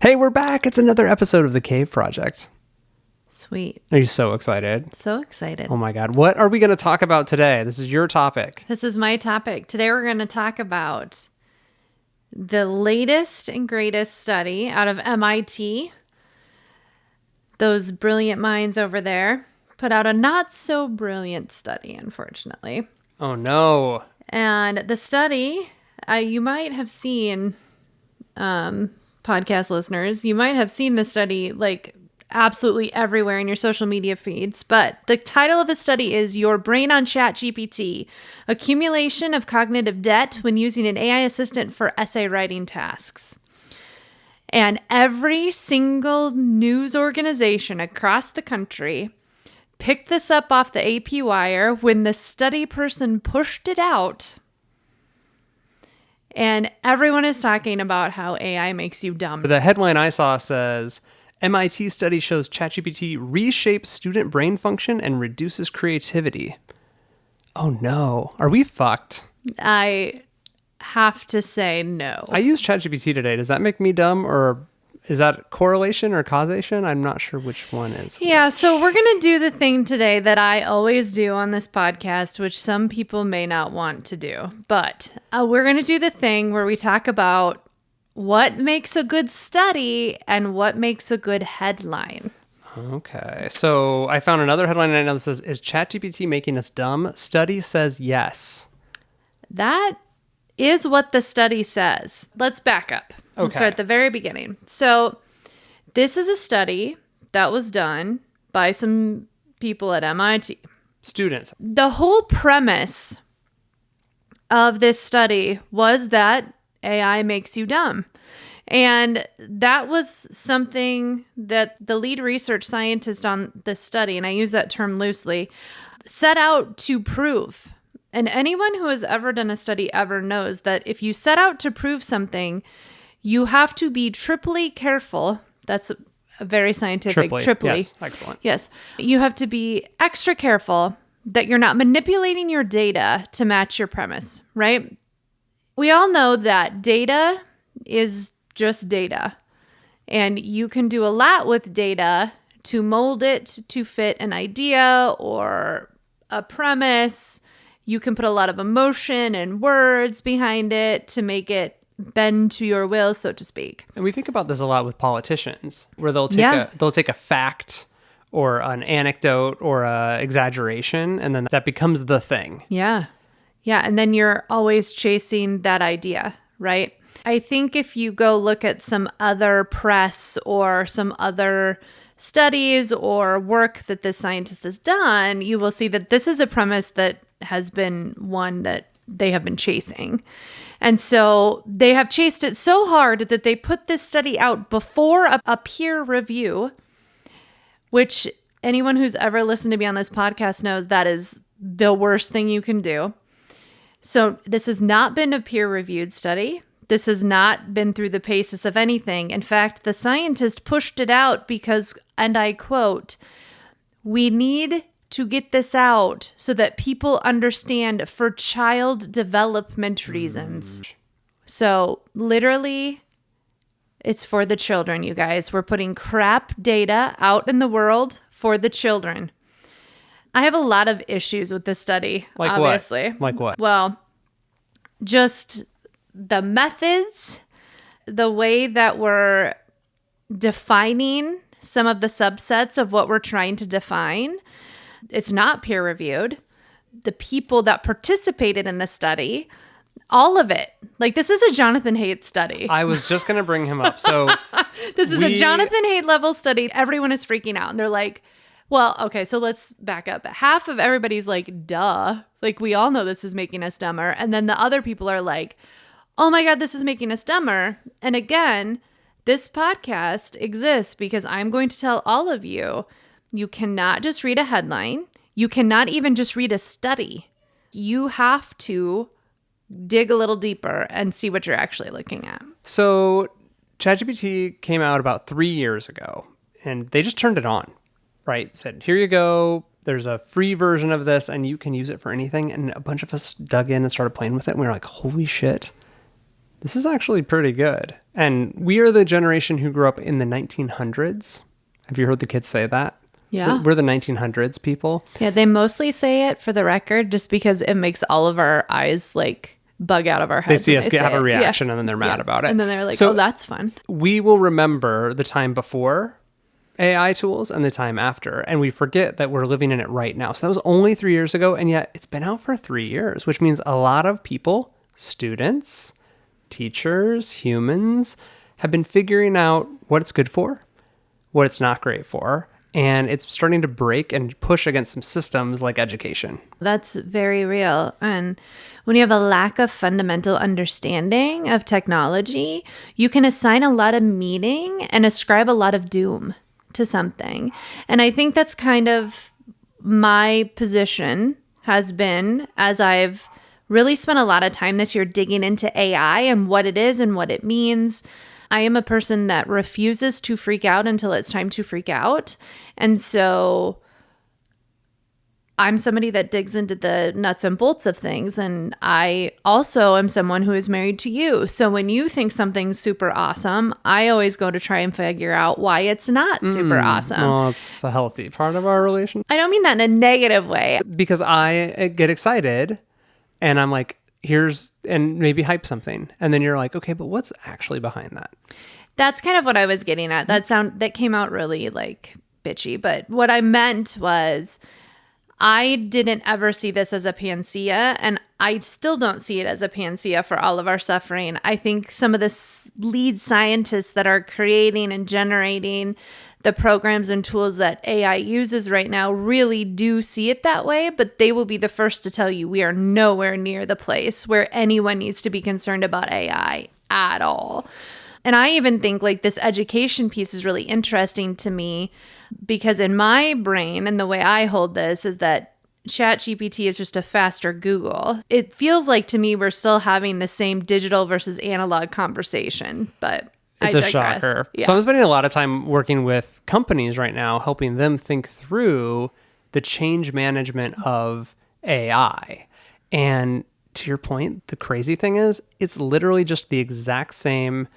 Hey, we're back. It's another episode of The Cave Project. Sweet. Are you so excited? So excited. Oh my God. What are we going to talk about today? This is your topic. This is my topic. Today we're going to talk about the latest and greatest study out of MIT. Those brilliant minds over there put out a not so brilliant study, unfortunately. Oh no. And the study, you might have seen, podcast listeners, you might have seen the study like absolutely everywhere in your social media feeds. But the title of the study is Your Brain on ChatGPT, Accumulation of Cognitive Debt When Using an AI Assistant for Essay Writing Tasks. And every single news organization across the country picked this up off the AP wire when the study person pushed it out. And everyone is talking about how AI makes you dumb. The headline I saw says, MIT study shows ChatGPT reshapes student brain function and reduces creativity. Oh no. Are we fucked? I have to say no. I used ChatGPT today. Does that make me dumb, or is that correlation or causation? I'm not sure which one is. Yeah, so we're going to do the thing today that I always do on this podcast, which some people may not want to do. But we're going to do the thing where we talk about what makes a good study and what makes a good headline. Okay. So I found another headline right now that says, is ChatGPT making us dumb? Study says yes. That is what the study says. Let's back up. Let's start at the very beginning. So this is a study that was done by some people at MIT. Students. The whole premise of this study was that AI makes you dumb. And that was something that the lead research scientist on this study, and I use that term loosely, set out to prove. And anyone who has ever done a study ever knows that if you set out to prove something, you have to be triply careful. That's a very scientific. Triply. Yes, excellent. Yes. You have to be extra careful that you're not manipulating your data to match your premise, right? We all know that data is just data. And you can do a lot with data to mold it to fit an idea or a premise. You can put a lot of emotion and words behind it to make it bend to your will, so to speak. And we think about this a lot with politicians, where they'll take a fact or an anecdote or a exaggeration, and then that becomes the thing. Yeah. Yeah. And then you're always chasing that idea, right? I think if you go look at some other press or some other studies or work that this scientist has done, you will see that this is a premise that has been one that they have been chasing. And so they have chased it so hard that they put this study out before a peer review, which anyone who's ever listened to me on this podcast knows that is the worst thing you can do. So this has not been a peer-reviewed study. This has not been through the paces of anything. In fact, the scientist pushed it out because, and I quote, "We need to get this out so that people understand for child development reasons." So literally, it's for the children, you guys. We're putting crap data out in the world for the children. I have a lot of issues with this study, like obviously. What? Like what? Well, just the methods, the way that we're defining some of the subsets of what we're trying to define. It's not peer reviewed. The people that participated in the study, all of it. Like, this is a Jonathan Haidt study. I was just going to bring him up. So this is a Jonathan Haidt level study. Everyone is freaking out. And they're like, well, okay, so let's back up. Half of everybody's like, duh. Like, we all know this is making us dumber. And then the other people are like, oh my God, this is making us dumber. And again, this podcast exists because I'm going to tell all of you, you cannot just read a headline. You cannot even just read a study. You have to dig a little deeper and see what you're actually looking at. So ChatGPT came out about 3 years ago, and they just turned it on, right? Said, here you go. There's a free version of this, and you can use it for anything. And a bunch of us dug in and started playing with it, and we were like, holy shit. This is actually pretty good. And we are the generation who grew up in the 1900s. Have you heard the kids say that? Yeah. We're the 1900s people. Yeah, they mostly say it for the record just because it makes all of our eyes like bug out of our They heads. see when us have a say it. reaction Yeah. and then they're mad about it. And then they're like, So oh, that's fun. we will remember the time before AI tools and the time after, and we forget that we're living in it right now. So that was only 3 years ago, and yet it's been out for 3 years, which means a lot of people, students, teachers, humans, have been figuring out what it's good for, what it's not great for, and it's starting to break and push against some systems like education. That's very real. And when you have a lack of fundamental understanding of technology, you can assign a lot of meaning and ascribe a lot of doom to something. And I think that's kind of my position has been as I've really spent a lot of time this year digging into AI and what it is and what it means. I am a person that refuses to freak out until it's time to freak out. And so I'm somebody that digs into the nuts and bolts of things. And I also am someone who is married to you. So when you think something's super awesome, I always go to try and figure out why it's not super awesome. Well, it's a healthy part of our relationship. I don't mean that in a negative way. Because I get excited and I'm like, and maybe hype something. And then you're like, okay, but what's actually behind that? That's kind of what I was getting at. That came out really like bitchy. But what I meant was I didn't ever see this as a panacea, and I still don't see it as a panacea for all of our suffering. I think some of the lead scientists that are creating and generating the programs and tools that AI uses right now really do see it that way, but they will be the first to tell you we are nowhere near the place where anyone needs to be concerned about AI at all. And I even think like this education piece is really interesting to me because in my brain and the way I hold this is that ChatGPT is just a faster Google. It feels like to me we're still having the same digital versus analog conversation, but it's I a digress. shocker. Yeah. So I'm spending a lot of time working with companies right now, helping them think through the change management of AI. And to your point, the crazy thing is it's literally just the exact same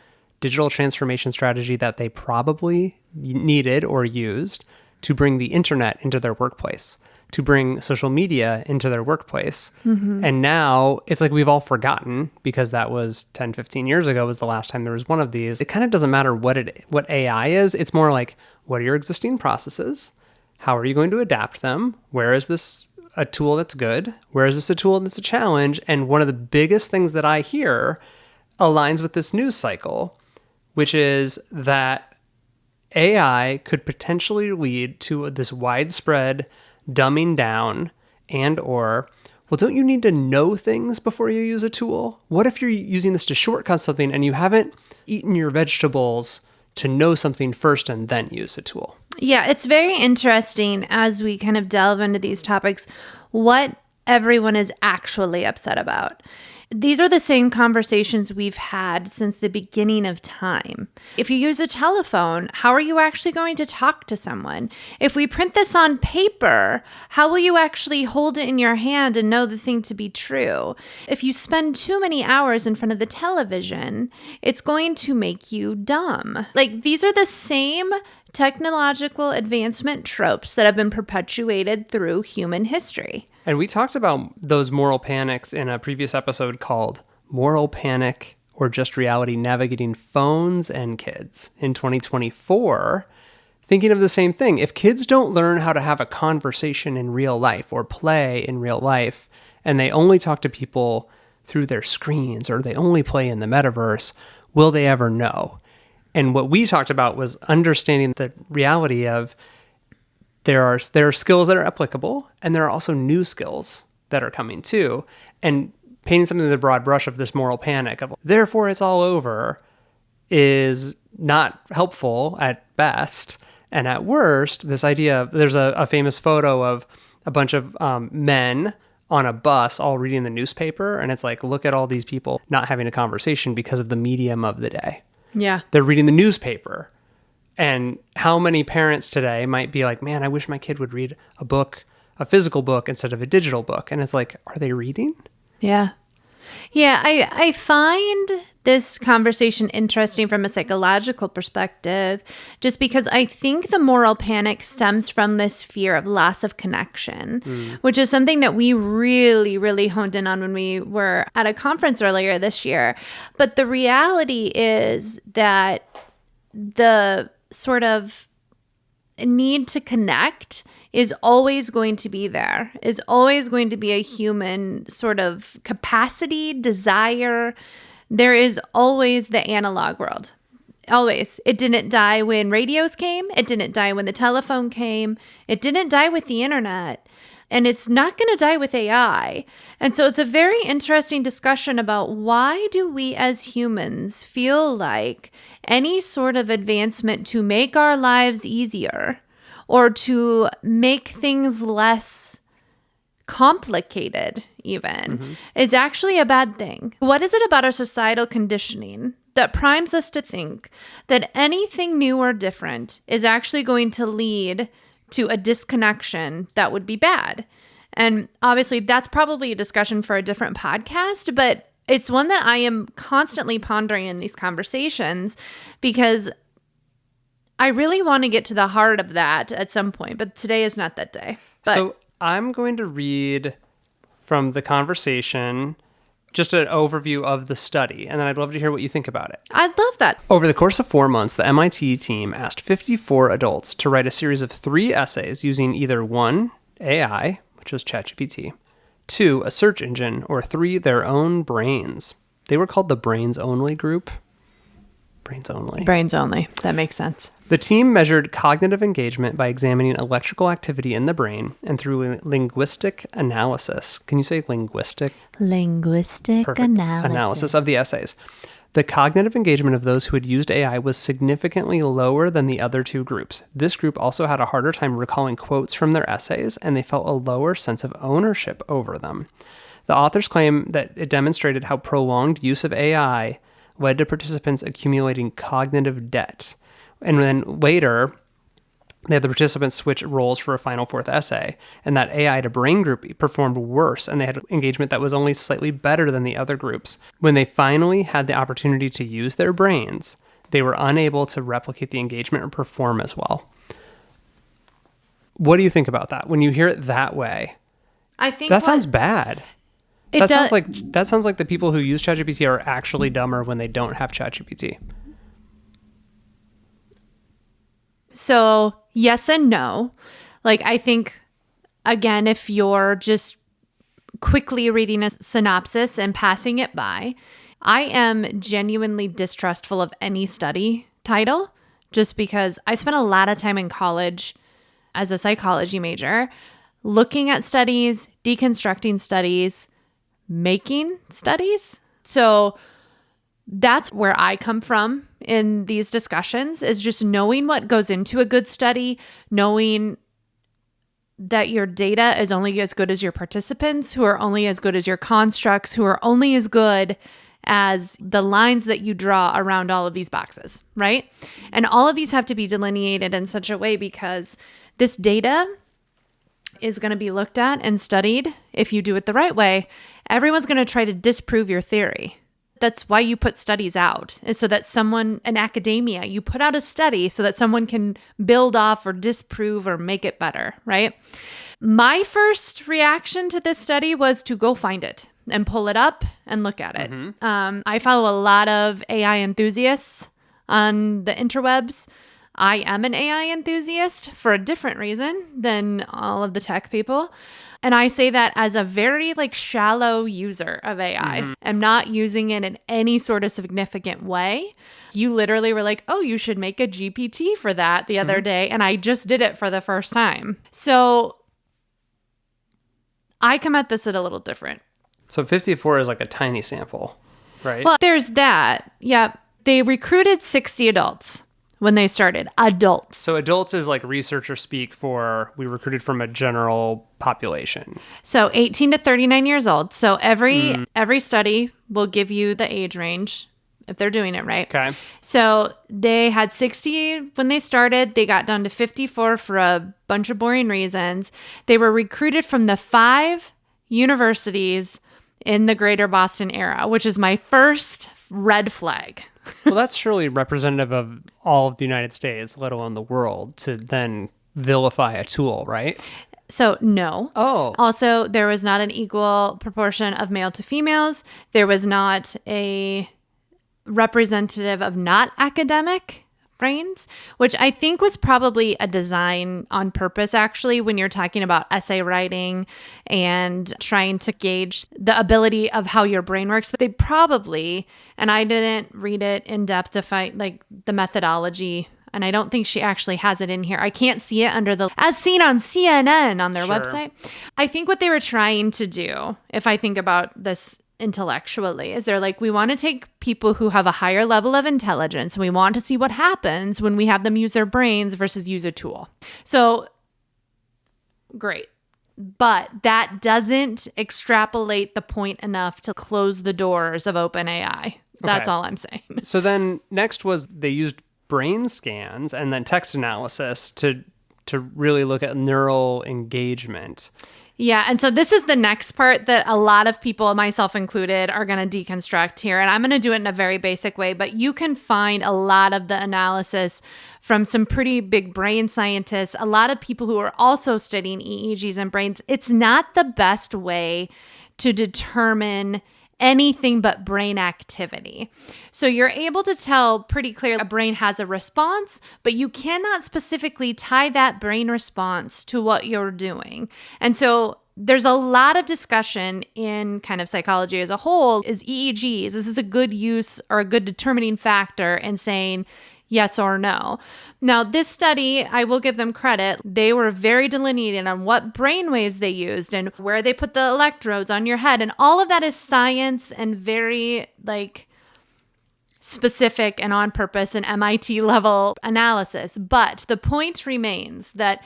digital transformation strategy that they probably needed or used to bring the internet into their workplace, to bring social media into their workplace. Mm-hmm. And now it's like we've all forgotten because that was 10, 15 years ago was the last time there was one of these. It kind of doesn't matter what AI is. It's more like, what are your existing processes? How are you going to adapt them? Where is this a tool that's good? Where is this a tool that's a challenge? And one of the biggest things that I hear aligns with this news cycle, which is that AI could potentially lead to this widespread dumbing down well, don't you need to know things before you use a tool? What if you're using this to shortcut something and you haven't eaten your vegetables to know something first and then use a tool? Yeah, it's very interesting as we kind of delve into these topics, what everyone is actually upset about. These are the same conversations we've had since the beginning of time. If you use a telephone, how are you actually going to talk to someone? If we print this on paper, how will you actually hold it in your hand and know the thing to be true? If you spend too many hours in front of the television, it's going to make you dumb. Like, these are the same technological advancement tropes that have been perpetuated through human history. And we talked about those moral panics in a previous episode called Moral Panic or Just Reality Navigating Phones and Kids in 2024, thinking of the same thing. If kids don't learn how to have a conversation in real life or play in real life, and they only talk to people through their screens or they only play in the metaverse, will they ever know? And what we talked about was understanding the reality of there are skills that are applicable, and there are also new skills that are coming too. And painting something with a broad brush of this moral panic of therefore it's all over is not helpful at best. And at worst, this idea, there's a famous photo of a bunch of men on a bus all reading the newspaper. And it's like, look at all these people not having a conversation because of the medium of the day. Yeah. They're reading the newspaper. And how many parents today might be like, man, I wish my kid would read a physical book instead of a digital book. And it's like, are they reading? Yeah. Yeah, I find this conversation interesting from a psychological perspective, just because I think the moral panic stems from this fear of loss of connection, which is something that we really, really honed in on when we were at a conference earlier this year. But the reality is that the sort of need to connect is always going to be there, is always going to be a human sort of capacity, desire. There is always the analog world. Always. It didn't die when radios came. It didn't die when the telephone came. It didn't die with the internet. And it's not going to die with AI. And so it's a very interesting discussion about why do we as humans feel like any sort of advancement to make our lives easier or to make things less complicated even is actually a bad thing. What is it about our societal conditioning that primes us to think that anything new or different is actually going to lead to a disconnection that would be bad? And obviously that's probably a discussion for a different podcast, but it's one that I am constantly pondering in these conversations because I really want to get to the heart of that at some point, but today is not that day. But So I'm going to read from the conversation just an overview of the study, and then I'd love to hear what you think about it. I'd love that. Over the course of 4 months, the MIT team asked 54 adults to write a series of 3 essays using either 1, AI, which was ChatGPT, 2, a search engine, or 3, their own brains. They were called the Brains Only group. Brains Only. Brains only. That makes sense. The team measured cognitive engagement by examining electrical activity in the brain and through linguistic analysis. Can you say linguistic? Linguistic Perfect. Analysis of the essays. The cognitive engagement of those who had used AI was significantly lower than the other 2 groups. This group also had a harder time recalling quotes from their essays, and they felt a lower sense of ownership over them. The authors claim that it demonstrated how prolonged use of AI led to participants accumulating cognitive debt. And then later, they had the participants switch roles for a final 4th essay, and that AI to brain group performed worse, and they had engagement that was only slightly better than the other groups. When they finally had the opportunity to use their brains, they were unable to replicate the engagement or perform as well. What do you think about that? When you hear it that way, I think that sounds bad. It That does. sounds like the people who use ChatGPT are actually dumber when they don't have ChatGPT. So yes and no. Like, I think, again, if you're just quickly reading a synopsis and passing it by, I am genuinely distrustful of any study title just because I spent a lot of time in college as a psychology major looking at studies, deconstructing studies, making studies. So that's where I come from in these discussions, is just knowing what goes into a good study, knowing that your data is only as good as your participants, who are only as good as your constructs, who are only as good as the lines that you draw around all of these boxes, right? And all of these have to be delineated in such a way because this data is going to be looked at and studied. If you do it the right way, everyone's going to try to disprove your theory. That's why you put studies out, is so that someone in academia, you put out a study so that someone can build off or disprove or make it better, right? My first reaction to this study was to go find it and pull it up and look at it. I follow a lot of AI enthusiasts on the interwebs. I am an AI enthusiast for a different reason than all of the tech people. And I say that as a very shallow user of AI. I'm not using it in any sort of significant way. You literally were like, oh, you should make a GPT for that the other day. And I just did it for the first time. So I come at this at a little different. So 54 is like a tiny sample, right? Well, there's that. Yeah. They recruited 60 adults when they started. Adults. So adults is like researcher speak for we recruited from a general population. So 18 to 39 years old. So every study will give you the age range if they're doing it right. Okay. So they had 60 when they started. They got down to 54 for a bunch of boring reasons. They were recruited from the 5 universities in the greater Boston area, which is my first red flag. Well, that's surely representative of all of the United States, let alone the world, to then vilify a tool, right? So, no. Oh. Also, there was not an equal proportion of male to females. There was not a representative of not academic brains, which I think was probably a design on purpose, actually, when you're talking about essay writing and trying to gauge the ability of how your brain works. They probably, and I didn't read it in depth to find like the methodology, and I don't think she actually has it in here. I can't see it under the, as seen on CNN on their website. I think what they were trying to do, if I think about this intellectually, is they're like, we want to take people who have a higher level of intelligence and we want to see what happens when we have them use their brains versus use a tool. So great. But that doesn't extrapolate the point enough to close the doors of OpenAI. That's all I'm saying. So then next was they used brain scans and then text analysis to really look at neural engagement. Yeah. And so this is the next part that a lot of people, myself included, are going to deconstruct here. And I'm going to do it in a very basic way, but you can find a lot of the analysis from some pretty big brain scientists, a lot of people who are also studying EEGs and brains. It's not the best way to determine anything but brain activity. So you're able to tell pretty clearly a brain has a response, but you cannot specifically tie that brain response to what you're doing. And so there's a lot of discussion in kind of psychology as a whole. Is EEGs, is this a good use or a good determining factor in saying yes or no? Now, this study, I will give them credit. They were very delineated on what brainwaves they used and where they put the electrodes on your head. And all of that is science and very like specific and on purpose and MIT level analysis. But the point remains that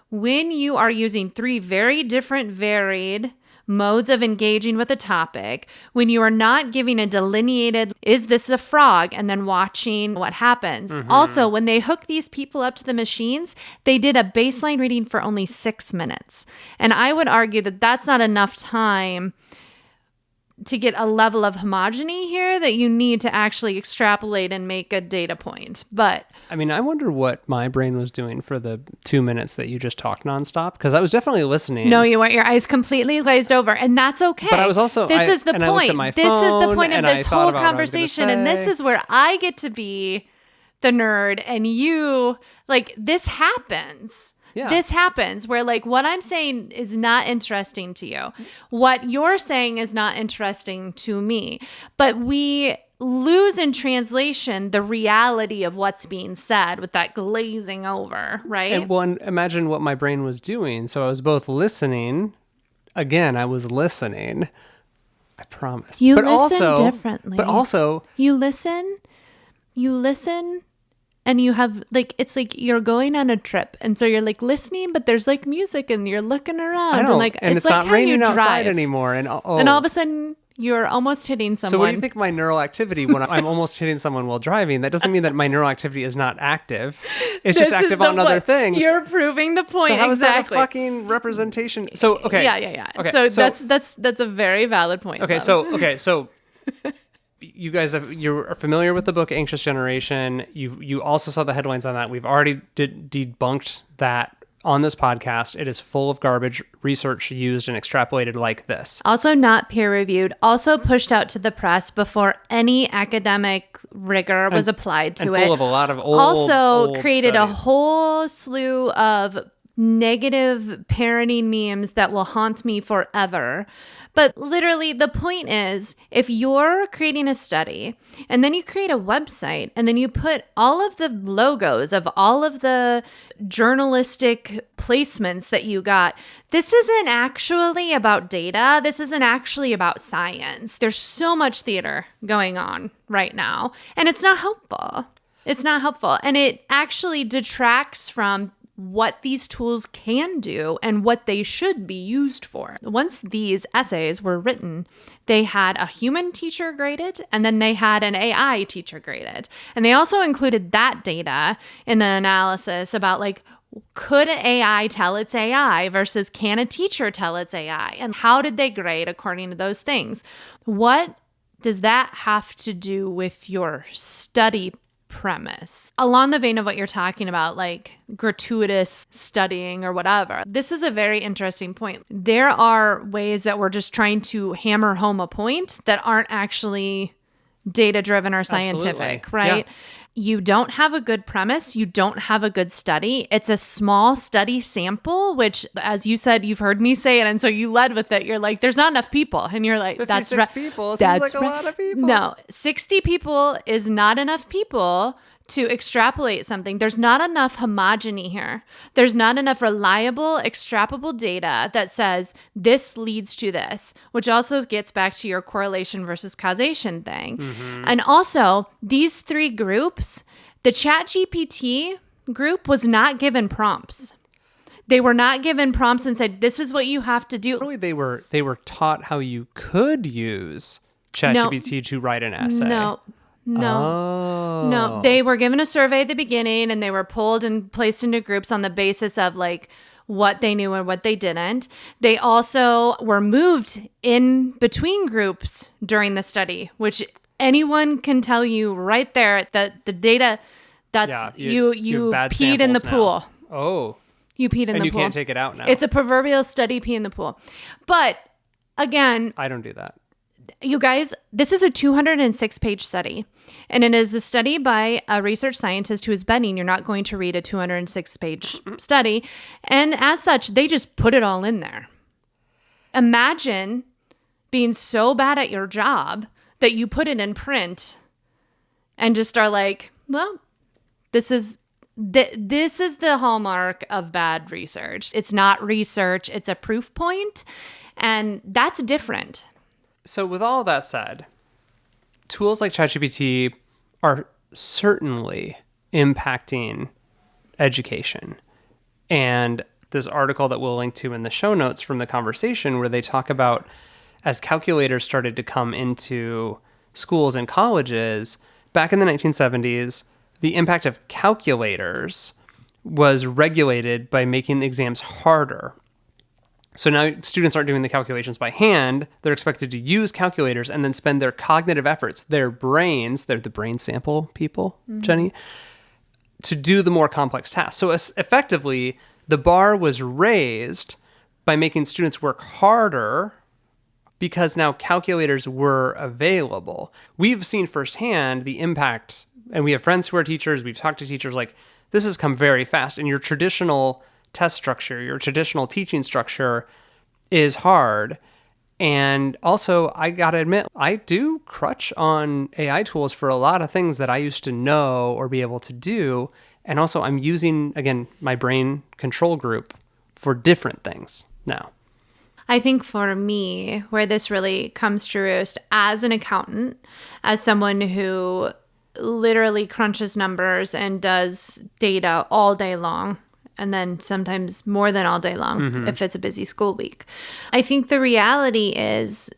when you are using three very different, varied modes of engaging with a topic, when you are not giving a delineated, is this a frog, and then watching what happens. Also, when they hook these people up to the machines, they did a baseline reading for only 6 minutes. And I would argue that that's not enough time to get a level of homogeny here that you need to actually extrapolate and make a data point. But I mean, I wonder what my brain was doing for the 2 minutes that you just talked nonstop, because I was definitely listening. No, you weren't. Your eyes completely glazed over, and that's okay. But I was also, this is the point. This is the point of this whole conversation, and this is where I get to be the nerd, and you, like, this happens. Yeah. This happens where like what I'm saying is not interesting to you. What you're saying is not interesting to me. But we lose in translation the reality of what's being said with that glazing over, right? And imagine what my brain was doing. So I was both listening. Again, I was listening. I promise. You listen differently. But also... You listen... And you have like, it's like you're going on a trip. And so you're like listening, but there's like music and you're looking around. I know. And like, and it's like not raining outside anymore. And all of a sudden you're almost hitting someone. So what do you think my neural activity when I'm almost hitting someone while driving? That doesn't mean that my neural activity is not active. It's just active on other things. You're proving the point. So how is exactly. that a fucking representation? So, okay. Yeah. Okay, so that's a very valid point. Okay. So you guys you're familiar with the book Anxious Generation. You also saw the headlines on that. We've already debunked that on this podcast. It is full of garbage research used and extrapolated like this. Also not peer reviewed. Also pushed out to the press before any academic rigor was applied to it. And full of a lot of old created studies. A whole slew of negative parenting memes that will haunt me forever. But literally the point is, if you're creating a study and then you create a website and then you put all of the logos of all of the journalistic placements that you got, this isn't actually about data. This isn't actually about science. There's so much theater going on right now, and it's not helpful. It's not helpful. And it actually detracts from what these tools can do and what they should be used for. Once these essays were written, they had a human teacher grade it, and then they had an AI teacher grade it. And they also included that data in the analysis about like, Could AI tell it's AI versus can a teacher tell it's AI? And how did they grade according to those things? What does that have to do with your study premise? Along the vein of what you're talking about, like gratuitous studying or whatever, this is a very interesting point. There are ways that we're just trying to hammer home a point that aren't actually data-driven or scientific, Absolutely. right? Yeah. You don't have a good premise. You don't have a good study. It's a small study sample, which, as you said, you've heard me say it. And so you led with it. You're like, there's not enough people. And you're like, 56 that's right. people That's seems like a lot of people. No, 60 people is not enough people to extrapolate something. There's not enough homogeny here. There's not enough reliable, extrapolable data that says this leads to this, which also gets back to your correlation versus causation thing. Mm-hmm. And also, these three groups, the ChatGPT group was not given prompts. They were not given prompts and said, this is what you have to do. Really, they were taught how you could use ChatGPT to write an essay. No, they were given a survey at the beginning and they were pulled and placed into groups on the basis of like what they knew and what they didn't. They also were moved in between groups during the study, which anyone can tell you right there that the data that's you peed in the pool. Oh. You peed in the pool. And you can't take it out now. It's a proverbial study pee in the pool. But again, I don't do that. You guys, this is a 206-page study, and it is a study by a research scientist who is betting you're not going to read a 206-page study, and as such, they just put it all in there. Imagine being so bad at your job that you put it in print and just are like, well, this is the hallmark of bad research. It's not research, it's a proof point, and that's different. So with all that said, tools like ChatGPT are certainly impacting education. And this article that we'll link to in the show notes from the conversation where they talk about as calculators started to come into schools and colleges, back in the 1970s, the impact of calculators was regulated by making the exams harder. So now students aren't doing the calculations by hand. They're expected to use calculators and then spend their cognitive efforts, their brains, they're the brain sample people, Jenny, to do the more complex tasks. So effectively, the bar was raised by making students work harder because now calculators were available. We've seen firsthand the impact, and we have friends who are teachers, we've talked to teachers, like, this has come very fast, and your traditional test structure, your traditional teaching structure is hard. And also, I gotta admit, I do crutch on AI tools for a lot of things that I used to know or be able to do. And also, I'm using, again, my brain control group for different things now. I think for me, where this really comes to roost as an accountant, as someone who literally crunches numbers and does data all day long, and then sometimes more than all day long if it's a busy school week. I think the reality is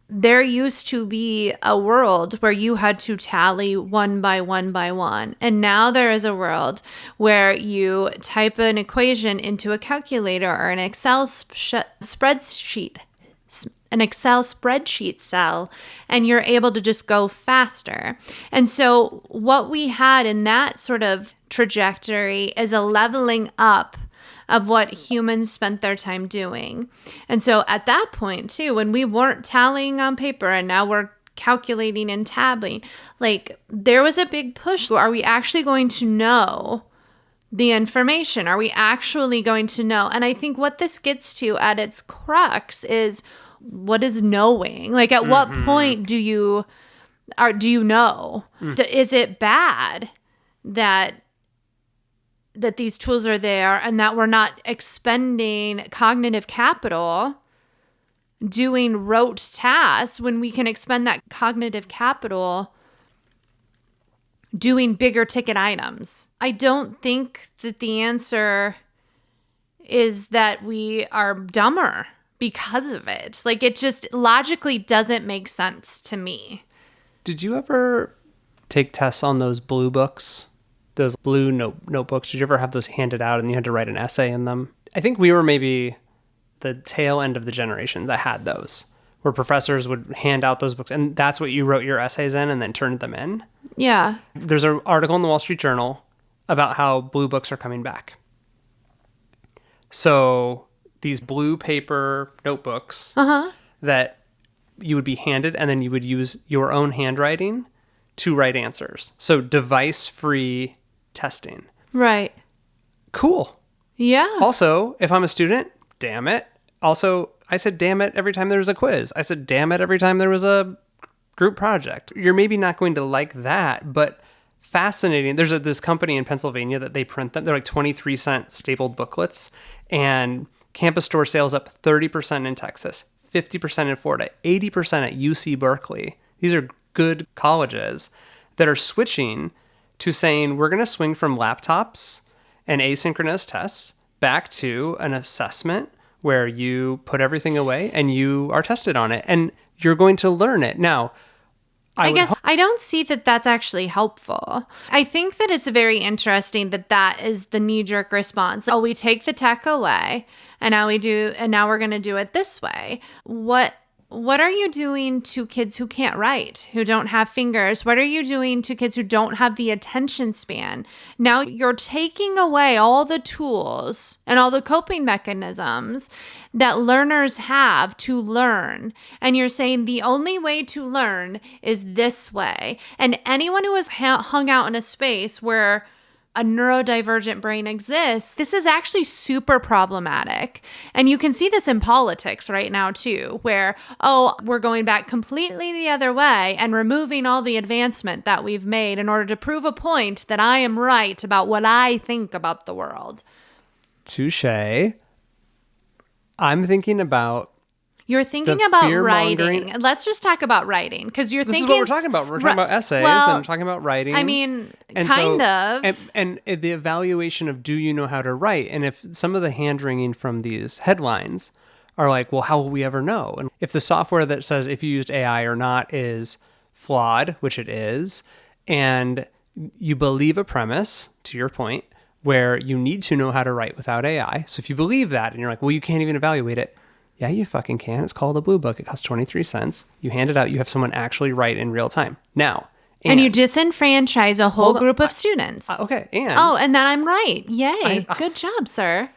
there used to be a world where you had to tally one by one by one. And now there is a world where you type an equation into a calculator or an Excel spreadsheet cell, and you're able to just go faster. And so what we had in that sort of trajectory is a leveling up of what humans spent their time doing. And so at that point too, when we weren't tallying on paper and now we're calculating and tabbing, like there was a big push. Are we actually going to know the information? Are we actually going to know? And I think what this gets to at its crux is, what is knowing? Like at what point do you know? Is it bad that these tools are there and that we're not expending cognitive capital doing rote tasks when we can expend that cognitive capital doing bigger ticket items? I don't think that the answer is that we are dumber because of it. Like, it just logically doesn't make sense to me. Did you ever take tests on those blue books those blue notebooks. Did you ever have those handed out and you had to write an essay in them? I think we were maybe the tail end of the generation that had those, where professors would hand out those books, and that's what you wrote your essays in and then turned them in. Yeah. There's an article in the Wall Street Journal about how blue books are coming back. So these blue paper notebooks that you would be handed, and then you would use your own handwriting to write answers. So device-free testing. Right. Cool. Yeah. Also, if I'm a student, damn it. Also, I said damn it every time there was a quiz. I said damn it every time there was a group project. You're maybe not going to like that, but fascinating. There's this company in Pennsylvania that they print them. They're like 23-cent stapled booklets, and campus store sales up 30% in Texas, 50% in Florida, 80% at UC Berkeley. These are good colleges that are switching to saying we're going to swing from laptops and asynchronous tests back to an assessment where you put everything away and you are tested on it and you're going to learn it. Now, I guess I don't see that that's actually helpful. I think that it's very interesting that that is the knee-jerk response. Oh, we take the tech away and now we're going to do it this way. What are you doing to kids who can't write, who don't have fingers? What are you doing to kids who don't have the attention span? Now you're taking away all the tools and all the coping mechanisms that learners have to learn. And you're saying the only way to learn is this way. And anyone who has hung out in a space where a neurodivergent brain exists, this is actually super problematic. And you can see this in politics right now too, where, we're going back completely the other way and removing all the advancement that we've made in order to prove a point that I am right about what I think about the world. Touche. I'm thinking about You're thinking about writing. Let's just talk about writing, because you're this thinking... This is what we're talking about. We're talking about essays, and I'm talking about writing. I mean, kind of. And the evaluation of, do you know how to write? And if some of the hand-wringing from these headlines are like, well, how will we ever know? And if the software that says if you used AI or not is flawed, which it is, and you believe a premise, to your point, where you need to know how to write without AI. So if you believe that, and you're like, well, you can't even evaluate it, yeah, you fucking can. It's called a blue book. It costs 23 cents. You hand it out. You have someone actually write in real time. Now, and you disenfranchise a whole group of students. Okay, and... and then I'm right. Yay. Good job, sir.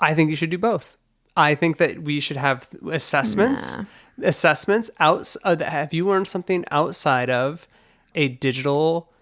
I think you should do both. I think that we should have assessments. Nah. Assessments have you learned something outside of a digital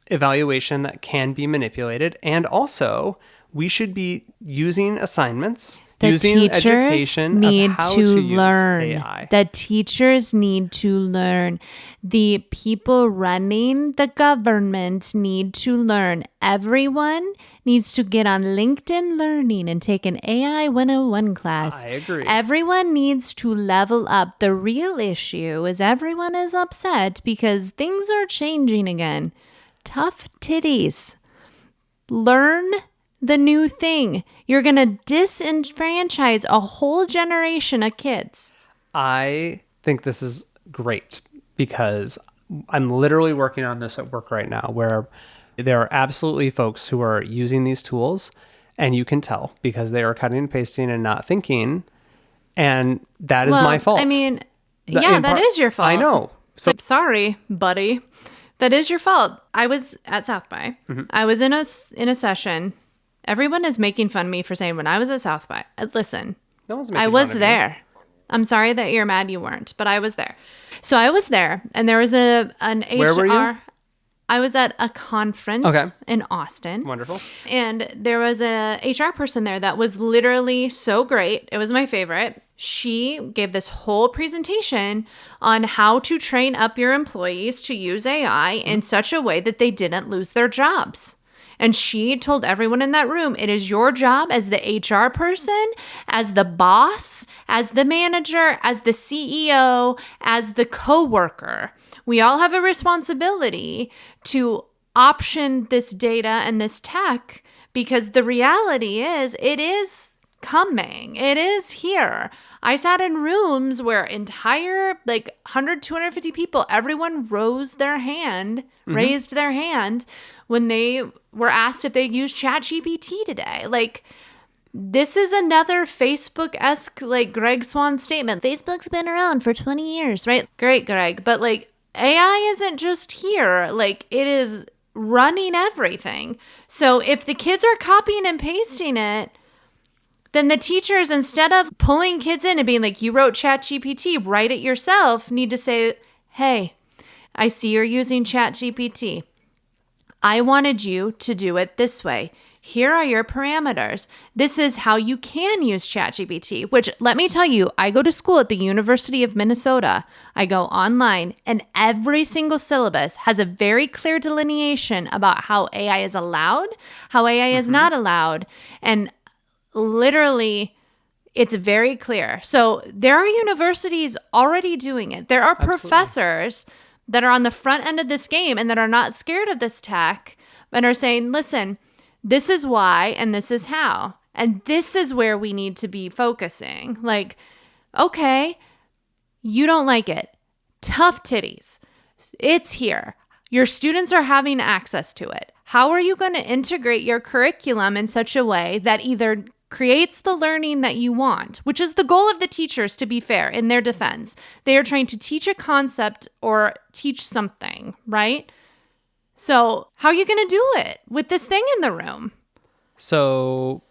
evaluation that can be manipulated? And also, we should be using assignments... The using teachers education need of how to use learn. AI. The teachers need to learn. The people running the government need to learn. Everyone needs to get on LinkedIn Learning and take an AI 101 class. I agree. Everyone needs to level up. The real issue is everyone is upset because things are changing again. Tough titties. Learn the new thing. You're going to disenfranchise a whole generation of kids. I think this is great because I'm literally working on this at work right now, where there are absolutely folks who are using these tools, and you can tell because they are cutting and pasting and not thinking, and that is my fault. I mean, that is your fault. I know. So sorry, buddy. That is your fault. I was at South by. Mm-hmm. I was in a session. Everyone is making fun of me for saying when I was at South by. Listen, no one's making I was fun of there. You. I'm sorry that you're mad you weren't, but I was there. So I was there, and there was an HR. Where were you? I was at a conference in Austin. Wonderful. And there was a HR person there that was literally so great. It was my favorite. She gave this whole presentation on how to train up your employees to use AI in such a way that they didn't lose their jobs. And she told everyone in that room, it is your job as the HR person, as the boss, as the manager, as the CEO, as the coworker. We all have a responsibility to option this data and this tech, because the reality is it is coming. It is here. I sat in rooms where entire 100, 250 people, everyone raised their hand when they were asked if they used ChatGPT today. This is another Facebook-esque, Greg Swan statement. Facebook's been around for 20 years, right? Great, Greg. But AI isn't just here. It is running everything. So if the kids are copying and pasting it, then the teachers, instead of pulling kids in and being like, you wrote ChatGPT, write it yourself, need to say, hey, I see you're using ChatGPT. I wanted you to do it this way. Here are your parameters. This is how you can use ChatGPT, which, let me tell you, I go to school at the University of Minnesota. I go online, and every single syllabus has a very clear delineation about how AI is allowed, how AI is not allowed, and literally, it's very clear. So there are universities already doing it. There are professors that are on the front end of this game and that are not scared of this tech and are saying, listen, this is why and this is how. And this is where we need to be focusing. Okay, you don't like it. Tough titties. It's here. Your students are having access to it. How are you going to integrate your curriculum in such a way that either creates the learning that you want, which is the goal of the teachers, to be fair, in their defense. They are trying to teach a concept or teach something, right? So how are you going to do it with this thing in the room? So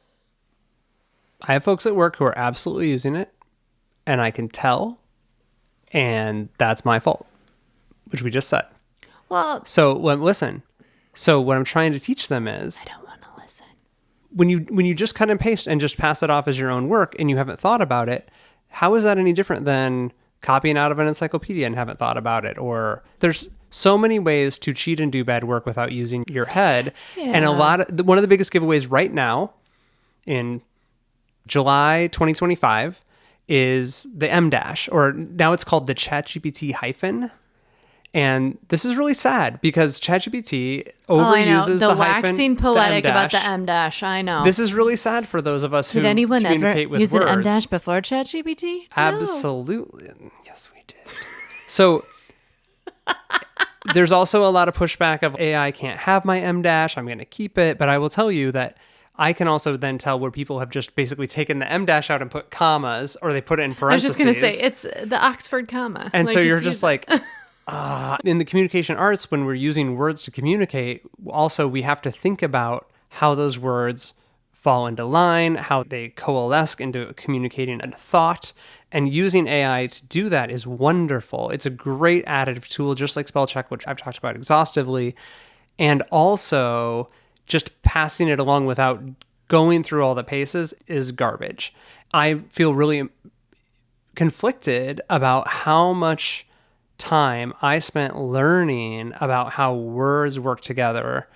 I have folks at work who are absolutely using it, and I can tell, and that's my fault, which we just said. Well, listen. So what I'm trying to teach them is, I don't want to listen. When you just cut and paste and just pass it off as your own work and you haven't thought about it, how is that any different than copying out of an encyclopedia and haven't thought about it? Or there's so many ways to cheat and do bad work without using your head. Yeah. And one of the biggest giveaways right now in July 2025 is the M dash, or now it's called the ChatGPT hyphen. And this is really sad because ChatGPT overuses the hyphen, waxing poetic the M about dash. the M dash. I know. This is really sad for those of us who Did anyone communicate ever with use words. an M dash before ChatGPT? Absolutely. No. Yes, we did. So there's also a lot of pushback of AI can't have my M dash. I'm going to keep it. But I will tell you that I can also then tell where people have just basically taken the M dash out and put commas, or they put it in parentheses. I was just going to say, it's the Oxford comma. And so you're just like... in the communication arts, when we're using words to communicate, also we have to think about how those words fall into line, how they coalesce into communicating a thought. And using AI to do that is wonderful. It's a great additive tool, just like spell check, which I've talked about exhaustively. And also just passing it along without going through all the paces is garbage. I feel really conflicted about how much time I spent learning about how words work together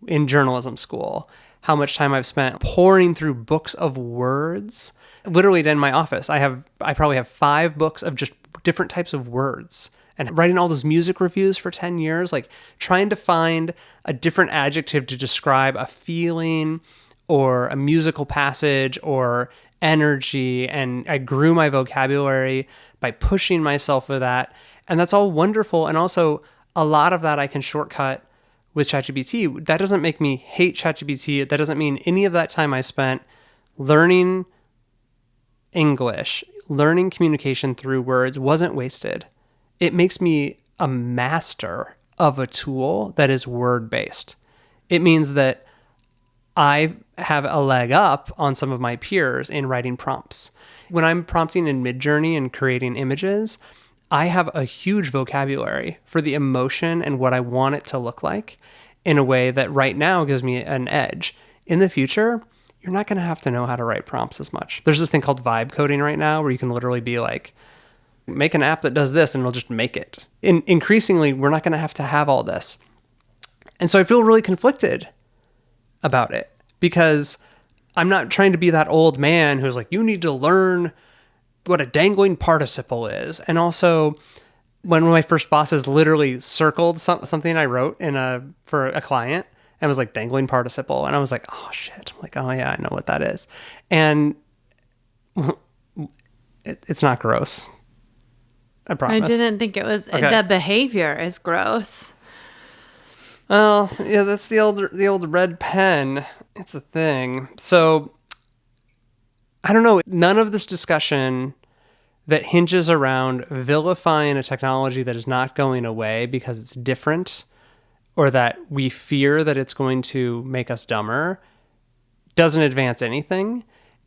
in journalism school, how much time I've spent pouring through books of words. Literally in my office, I probably have 5 books of just different types of words, and writing all those music reviews for 10 years, trying to find a different adjective to describe a feeling or a musical passage or energy. And I grew my vocabulary by pushing myself with that. And that's all wonderful. And also, a lot of that I can shortcut with ChatGPT. That doesn't make me hate ChatGPT. That doesn't mean any of that time I spent learning English, learning communication through words wasn't wasted. It makes me a master of a tool that is word-based. It means that I have a leg up on some of my peers in writing prompts. When I'm prompting in Midjourney and creating images, I have a huge vocabulary for the emotion and what I want it to look like in a way that right now gives me an edge. In the future, you're not going to have to know how to write prompts as much. There's this thing called vibe coding right now where you can literally be like, make an app that does this and it'll just make it. Increasingly, we're not going to have all this. And so I feel really conflicted about it because I'm not trying to be that old man who's like, you need to learn what a dangling participle is. And also, when one of my first bosses literally circled something I wrote for a client and was like, dangling participle. And I was like, oh shit. I'm like, oh yeah, I know what that is. And It's not gross. I I promise. didn't think it was. Okay. The behavior is gross. Well, yeah, that's the old red pen. It's a thing. So I don't know. None of this discussion that hinges around vilifying a technology that is not going away because it's different, or that we fear that it's going to make us dumber, doesn't advance anything.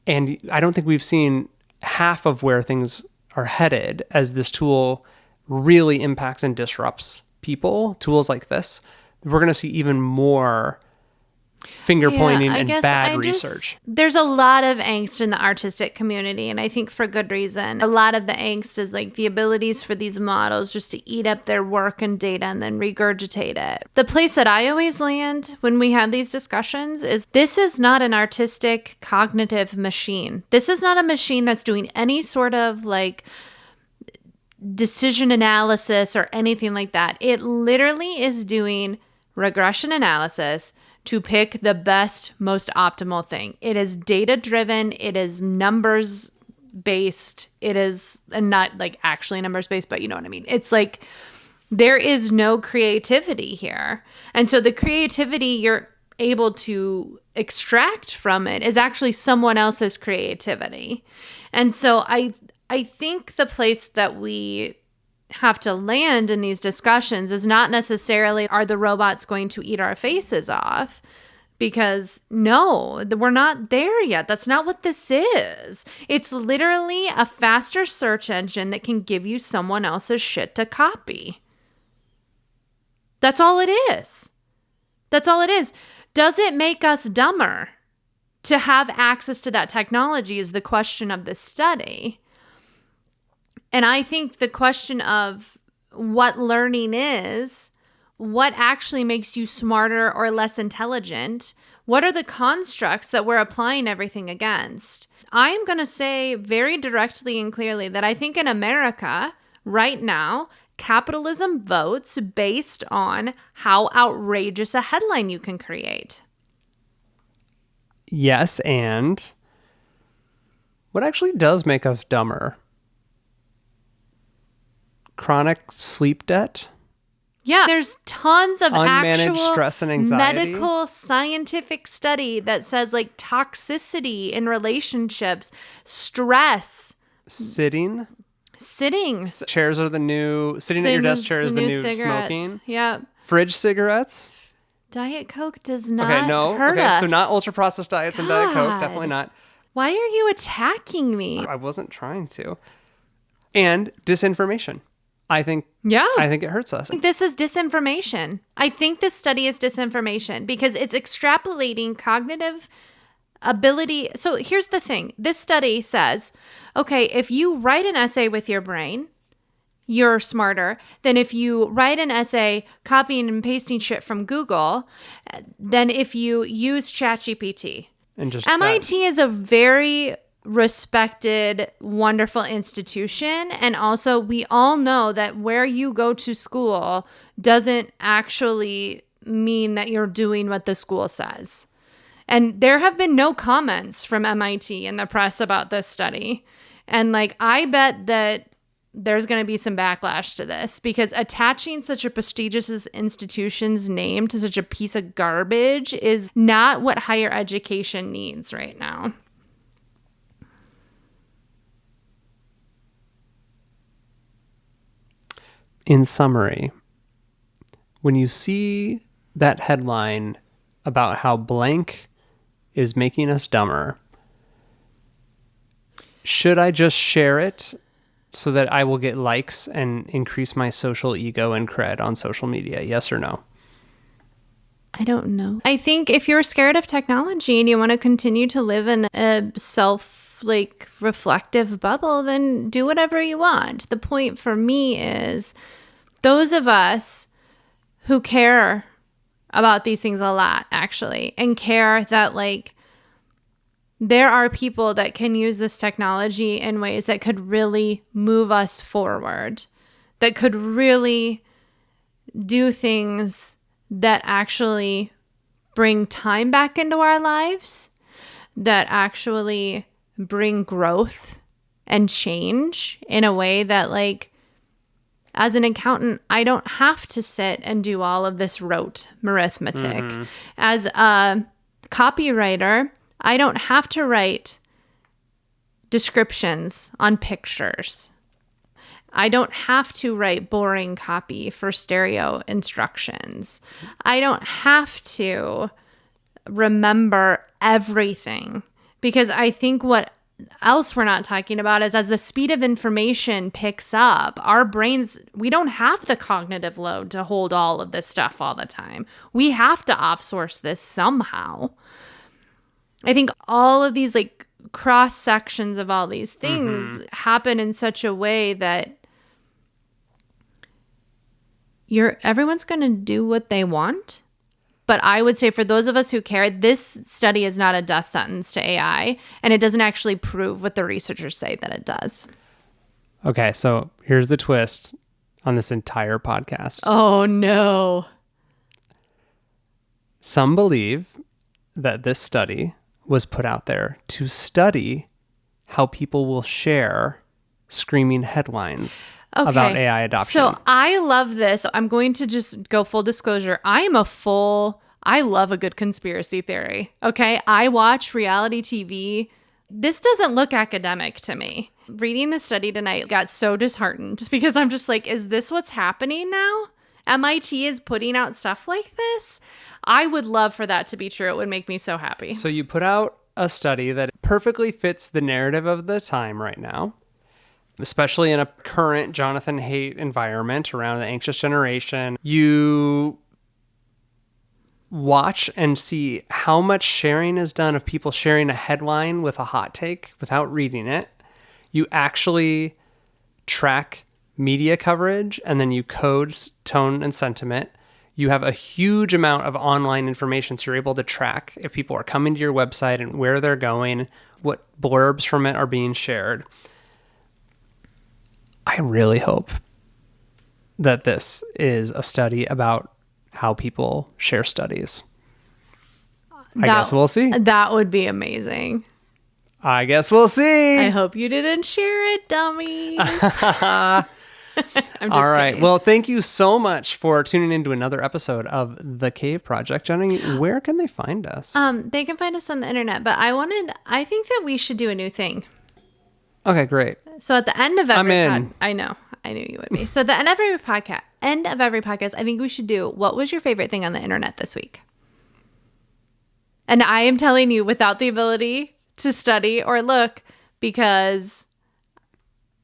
And I don't think we've seen half of where things are headed as this tool really impacts and disrupts people. Tools like this, we're going to see even more finger pointing and bad research. There's a lot of angst in the artistic community, and I think for good reason. A lot of the angst is like the abilities for these models just to eat up their work and data and then regurgitate it. The place that I always land when we have these discussions is this is not an artistic cognitive machine. This is not a machine that's doing any sort of like decision analysis or anything like that. It literally is doing regression analysis to pick the best, most optimal thing. It is data driven. It is numbers based. It is not like actually numbers based, but you know what I mean? It's like there is no creativity here. And so the creativity you're able to extract from it is actually someone else's creativity. And so I think the place that we have to land in these discussions is not necessarily are the robots going to eat our faces off, because no, we're not there yet. That's not what this is. It's literally a faster search engine that can give you someone else's shit to copy. That's all it is. That's all it is. Does it make us dumber to have access to that technology is the question of this study. And I think the question of what learning is, what actually makes you smarter or less intelligent, what are the constructs that we're applying everything against? I am going to say very directly and clearly that I think in America right now, capitalism votes based on how outrageous a headline you can create. Yes, and what actually does make us dumber? Chronic sleep debt? Yeah, there's tons of unmanaged actual stress and anxiety, medical scientific study that says like toxicity in relationships, stress, sitting. Chairs are the new, sitting at your desk chair is the new cigarettes. Smoking. Yeah. Fridge cigarettes. Diet Coke does not hurt us. So not ultra processed diets and Diet Coke, definitely not. Why are you attacking me? I wasn't trying to. And disinformation. I think it hurts us. This is disinformation. I think this study is disinformation because it's extrapolating cognitive ability. So here's the thing. This study says, okay, if you write an essay with your brain, you're smarter than if you write an essay copying and pasting shit from Google than if you use ChatGPT. And just MIT is a very respected, wonderful institution. And also, we all know that where you go to school doesn't actually mean that you're doing what the school says. And there have been no comments from MIT in the press about this study. And like, I bet that there's going to be some backlash to this because attaching such a prestigious institution's name to such a piece of garbage is not what higher education needs right now. In summary, when you see that headline about how blank is making us dumber, should I just share it so that I will get likes and increase my social ego and cred on social media? Yes or no? I don't know. I think if you're scared of technology and you want to continue to live in a reflective bubble, then do whatever you want. The point for me is those of us who care about these things a lot, actually, and care that like there are people that can use this technology in ways that could really move us forward, that could really do things that actually bring time back into our lives, that actually bring growth and change in a way that, like, as an accountant, I don't have to sit and do all of this rote arithmetic. As a copywriter, I don't have to write descriptions on pictures. I don't have to write boring copy for stereo instructions. I don't have to remember everything, because I think what else we're not talking about is, as the speed of information picks up, our brains, we don't have the cognitive load to hold all of this stuff all the time. We have to outsource this somehow. I think all of these like cross sections of all these things happen in such a way that everyone's going to do what they want. But I would say for those of us who care, this study is not a death sentence to AI, and it doesn't actually prove what the researchers say that it does. Okay, so here's the twist on this entire podcast. Oh, no. Some believe that this study was put out there to study how people will share screaming headlines about AI adoption. So I love this. I'm going to just go full disclosure. I love a good conspiracy theory. Okay. I watch reality TV. This doesn't look academic to me. Reading the study tonight got so disheartened because I'm just like, is this what's happening now? MIT is putting out stuff like this? I would love for that to be true. It would make me so happy. So you put out a study that perfectly fits the narrative of the time right now, especially in a current Jonathan Haidt environment around the anxious generation. You watch and see how much sharing is done of people sharing a headline with a hot take without reading it. You actually track media coverage, and then you code tone and sentiment. You have a huge amount of online information, so you're able to track if people are coming to your website and where they're going, what blurbs from it are being shared. I really hope that this is a study about how people share studies. I guess we'll see. That would be amazing. I guess we'll see. I hope you didn't share it, dummies. I'm just All right. kidding. Well, thank you so much for tuning into another episode of The Cave Project. Jenny, where can they find us? They can find us on the internet, but I think that we should do a new thing. Okay, great. So at the end of every I'm in. I know. I knew you would be. So at the end of every podcast, I think we should do, what was your favorite thing on the internet this week? And I am telling you without the ability to study or look, because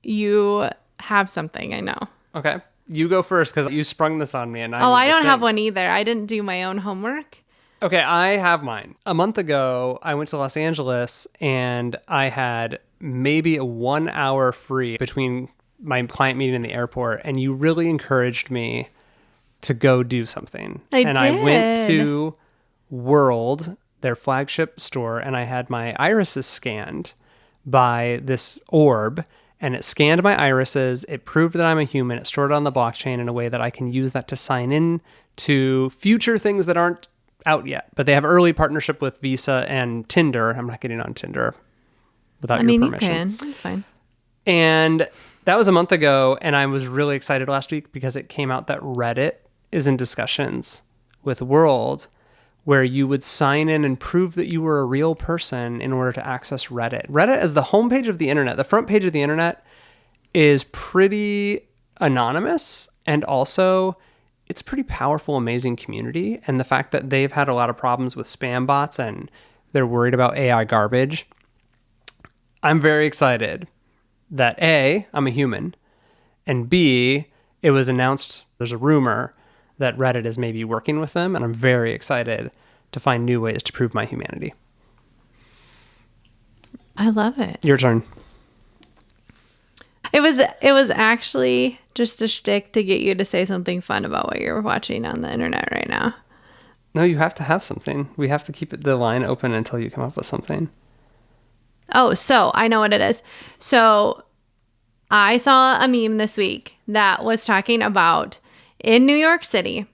you have something, I know. Okay. You go first because you sprung this on me. And I don't have one either. I didn't do my own homework. Okay, I have mine. A month ago, I went to Los Angeles and I had maybe a 1 hour free between my client meeting and the airport. And you really encouraged me to go do something. I went to World, their flagship store, and I had my irises scanned by this orb. And it scanned my irises. It proved that I'm a human. It stored it on the blockchain in a way that I can use that to sign in to future things that aren't out yet. But they have early partnership with Visa and Tinder. I'm not getting on Tinder without your permission. You can. It's fine. And that was a month ago. And I was really excited last week because it came out that Reddit is in discussions with World, where you would sign in and prove that you were a real person in order to access Reddit. Reddit is the homepage of the internet. The front page of the internet is pretty anonymous, and also it's a pretty powerful, amazing community. And the fact that they've had a lot of problems with spam bots and they're worried about AI garbage, I'm very excited that A, I'm a human, and B, it was announced, there's a rumor that Reddit is maybe working with them, and I'm very excited to find new ways to prove my humanity. I love it. Your turn. It was actually just a shtick to get you to say something fun about what you're watching on the internet right now. No, you have to have something. We have to keep the line open until you come up with something. Oh, so I know what it is. So I saw a meme this week that was talking about in New York City.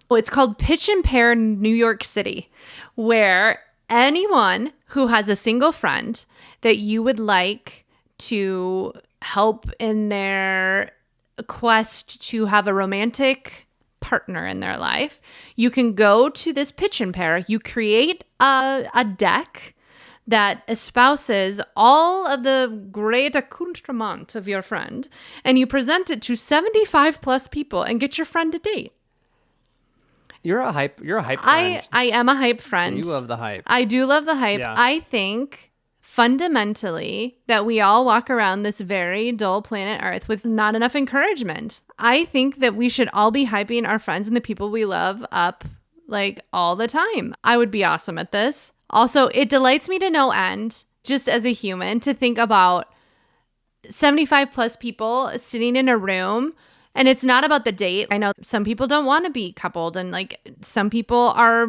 Well, it's called Pitch and Pair New York City, where anyone who has a single friend that you would like to help in their quest to have a romantic partner in their life, you can go to this pitch and pair. You create a deck that espouses all of the great accoutrement of your friend, and you present it to 75 plus people and get your friend a date. You're a hype friend. I am a hype friend. You love the hype. I do love the hype. Yeah. I think fundamentally that we all walk around this very dull planet Earth with not enough encouragement. I think that we should all be hyping our friends and the people we love up like all the time. I would be awesome at this. Also, it delights me to no end, just as a human, to think about 75 plus people sitting in a room. And it's not about the date. I know some people don't want to be coupled, and like some people are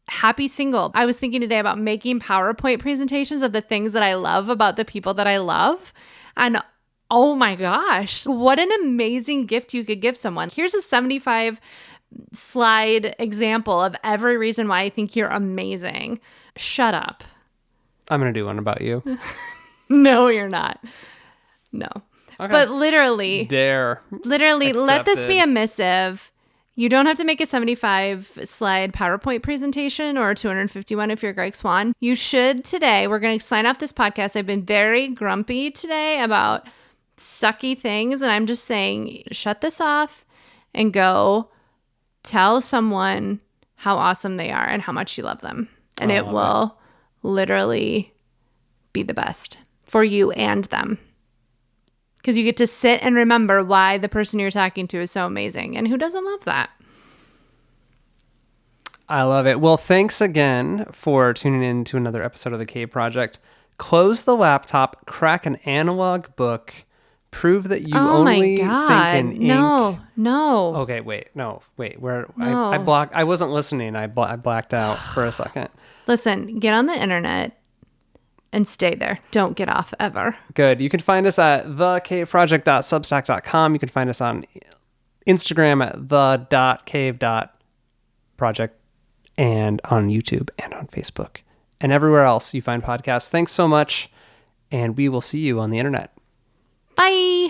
happy single. I was thinking today about making PowerPoint presentations of the things that I love about the people that I love. And oh my gosh, what an amazing gift you could give someone. Here's a 75 slide example of every reason why I think you're amazing. Shut up. I'm going to do one about you. No, you're not. No. Okay. But literally, let this be a missive. You don't have to make a 75 slide PowerPoint presentation or a 251 if you're Greg Swan. You should today. We're going to sign off this podcast. I've been very grumpy today about sucky things. And I'm just saying, shut this off and go tell someone how awesome they are and how much you love them. And it will literally be the best for you and them. Because you get to sit and remember why the person you're talking to is so amazing. And who doesn't love that? I love it. Well, thanks again for tuning in to another episode of The Cave Project. Close the laptop, crack an analog book, prove that you only think in ink. No. Okay, wait. Where no. I wasn't listening. I blacked out for a second. Listen, get on the internet and stay there. Don't get off ever. Good. You can find us at thecaveproject.substack.com. You can find us on Instagram at the.cave.project and on YouTube and on Facebook and everywhere else you find podcasts. Thanks so much, and we will see you on the internet. Bye.